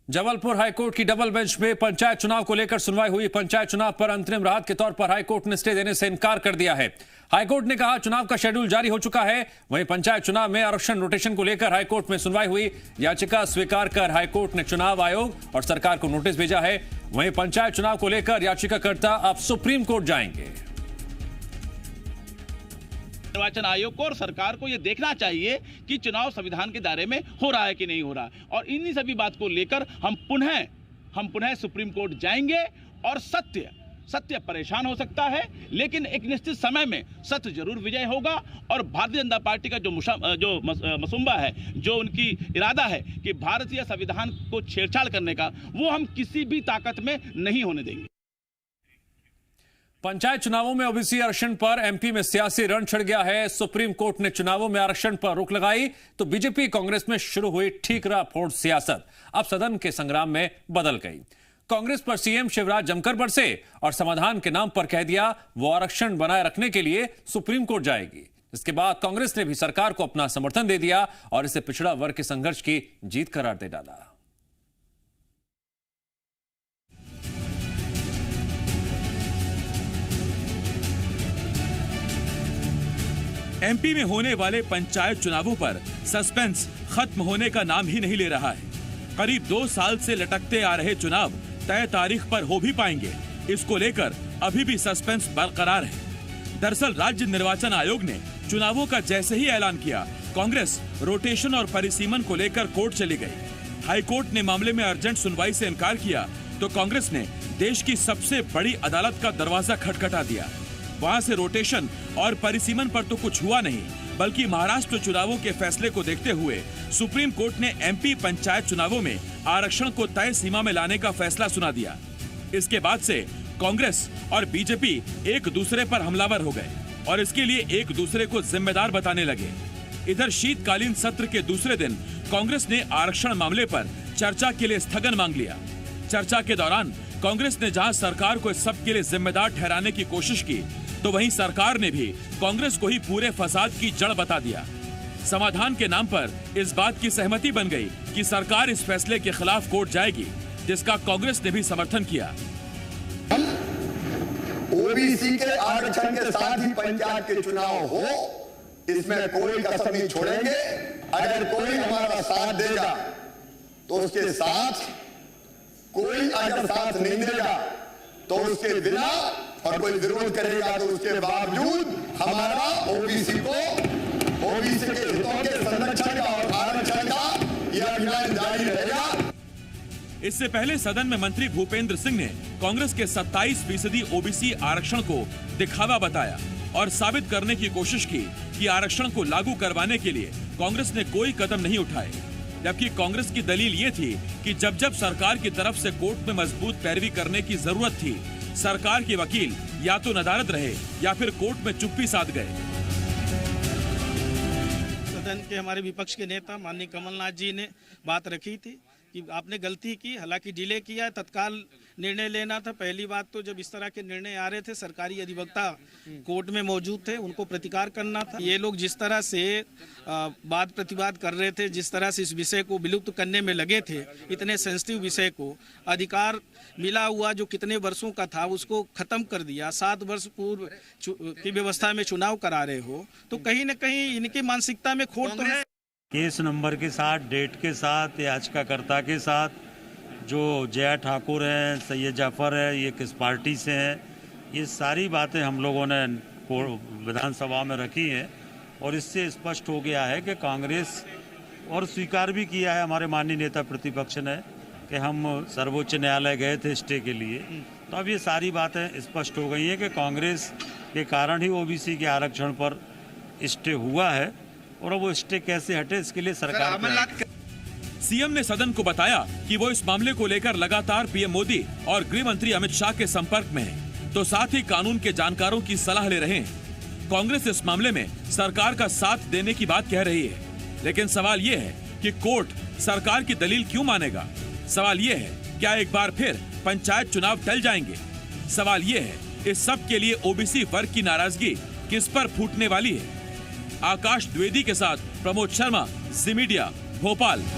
Jabalpur high court की double bench में पंचायत चुनाव को लेकर सुनवाई हुई। पंचायत चुनाव पर अंतरिम राहत के तौर पर हाईकोर्ट ने स्टे देने से इनकार कर दिया है। हाईकोर्ट ने कहा चुनाव का शेड्यूल जारी हो चुका है। वहीं पंचायत चुनाव में आरक्षण रोटेशन को लेकर हाईकोर्ट में सुनवाई हुई। याचिका स्वीकार कर हाईकोर्ट ने चुनाव आयोग और सरकार को नोटिस भेजा है। वहीं पंचायत चुनाव को लेकर याचिकाकर्ता अब सुप्रीम कोर्ट जाएंगे। निर्वाचन आयोग को और सरकार को यह देखना चाहिए कि चुनाव संविधान के दायरे में हो रहा है कि नहीं हो रहा, और इन्हीं सभी बात को लेकर हम पुनः सुप्रीम कोर्ट जाएंगे। और सत्य परेशान हो सकता है, लेकिन एक निश्चित समय में सत्य जरूर विजय होगा। और भारतीय जनता पार्टी का जो मसुम्बा है, जो उनकी इरादा है कि भारतीय संविधान को छेड़छाड़ करने का, वो हम किसी भी ताकत में नहीं होने देंगे। पंचायत चुनावों में ओबीसी आरक्षण पर एमपी में सियासी रण छिड़ गया है। सुप्रीम कोर्ट ने चुनावों में आरक्षण पर रोक लगाई तो बीजेपी कांग्रेस में शुरू हुई ठीकरा फोड़ सियासत अब सदन के संग्राम में बदल गई। कांग्रेस पर सीएम शिवराज जमकर बरसे और समाधान के नाम पर कह दिया वो आरक्षण बनाए रखने के लिए सुप्रीम कोर्ट जाएगी। इसके बाद कांग्रेस ने भी सरकार को अपना समर्थन दे दिया और इसे पिछड़ा वर्ग के संघर्ष की जीत करार दे डाला। एमपी में होने वाले पंचायत चुनावों पर सस्पेंस खत्म होने का नाम ही नहीं ले रहा है। करीब 2 साल से लटकते आ रहे चुनाव तय तारीख पर हो भी पाएंगे, इसको लेकर अभी भी सस्पेंस बरकरार है। दरअसल राज्य निर्वाचन आयोग ने चुनावों का जैसे ही ऐलान किया, कांग्रेस रोटेशन और परिसीमन को लेकर कोर्ट चली गई। हाईकोर्ट ने मामले में अर्जेंट सुनवाई से इनकार किया तो कांग्रेस ने देश की सबसे बड़ी अदालत का दरवाजा खटखटा दिया। वहां से रोटेशन और परिसीमन पर तो कुछ हुआ नहीं, बल्कि महाराष्ट्र चुनावों के फैसले को देखते हुए सुप्रीम कोर्ट ने एमपी पंचायत चुनावों में आरक्षण को तय सीमा में लाने का फैसला सुना दिया। इसके बाद से कांग्रेस और बीजेपी एक दूसरे पर हमलावर हो गए और इसके लिए एक दूसरे को जिम्मेदार बताने लगे। इधर शीतकालीन सत्र के दूसरे दिन कांग्रेस ने आरक्षण मामले पर चर्चा के लिए स्थगन मांग लिया। चर्चा के दौरान कांग्रेस ने जहां सरकार को इस सब के लिए जिम्मेदार ठहराने की कोशिश की, तो वहीं सरकार ने भी कांग्रेस को ही पूरे फसाद की जड़ बता दिया। समाधान के नाम पर इस बात की सहमति बन गई कि सरकार इस फैसले के खिलाफ कोर्ट जाएगी, जिसका कांग्रेस ने भी समर्थन किया। ओबीसी के आरक्षण के साथ ही पंचायत के चुनाव हो, इसमें कोई कसर नहीं छोड़ेंगे। अगर कोई हमारा साथ देगा तो उसके साथ, कोई अगर साथ नहीं देगा तो उसके बिना, और कोई विरोध करेगा तो उसके बावजूद हमारा ओबीसी के हितों के संरक्षण का और आरक्षण का यह अभियान जारी रहेगा। इससे पहले सदन में मंत्री भूपेंद्र सिंह ने कांग्रेस के 27% ओबीसी आरक्षण को दिखावा बताया और साबित करने की कोशिश की कि आरक्षण को लागू करवाने के लिए कांग्रेस ने कोई कदम नहीं उठाए। जबकि कांग्रेस की दलील ये थी कि जब सरकार की तरफ से कोर्ट में मजबूत पैरवी करने की जरूरत थी, सरकार के वकील या तो नदारद रहे या फिर कोर्ट में चुप्पी साध गए। सदन के हमारे विपक्ष के नेता माननीय कमलनाथ जी ने बात रखी थी कि आपने गलती की, हालांकि डिले किया, तत्काल निर्णय लेना था। पहली बात तो जब इस तरह के निर्णय आ रहे थे, सरकारी अधिवक्ता कोर्ट में मौजूद थे, उनको प्रतिकार करना था। ये लोग जिस तरह से वाद प्रतिवाद कर रहे थे, जिस तरह से इस विषय को विलुप्त करने में लगे थे, इतने सेंसिटिव विषय को, अधिकार मिला हुआ जो कितने वर्षों का था उसको खत्म कर दिया। 7 वर्ष पूर्व की व्यवस्था में चुनाव करा रहे हो, तो कहीं न कहीं इनकी मानसिकता में खोट तो है। केस नंबर के साथ, डेट के साथ, याचिकाकर्ता के साथ, जो जया ठाकुर हैं, सैयद जाफर है, ये किस पार्टी से हैं, ये सारी बातें हम लोगों ने विधानसभा में रखी हैं और इससे स्पष्ट हो गया है कि कांग्रेस, और स्वीकार भी किया है हमारे माननीय नेता प्रतिपक्ष ने कि हम सर्वोच्च न्यायालय गए थे स्टे के लिए। तो अब ये सारी बातें स्पष्ट हो गई हैं कि कांग्रेस के कारण ही ओबीसी के आरक्षण पर स्टे हुआ है और वो स्टे कैसे हटे, इसके लिए सरकार। सीएम ने सदन को बताया कि वो इस मामले को लेकर लगातार पीएम मोदी और गृह मंत्री अमित शाह के संपर्क में है, तो साथ ही कानून के जानकारों की सलाह ले रहे हैं। कांग्रेस इस मामले में सरकार का साथ देने की बात कह रही है, लेकिन सवाल ये है कि कोर्ट सरकार की दलील क्यों मानेगा। सवाल ये है, क्या एक बार फिर पंचायत चुनाव टल जाएंगे। सवाल ये है, इस सब के लिए ओबीसी वर्ग की नाराजगी किस पर फूटने वाली है। आकाश द्विवेदी के साथ प्रमोद शर्मा, जी मीडिया, भोपाल।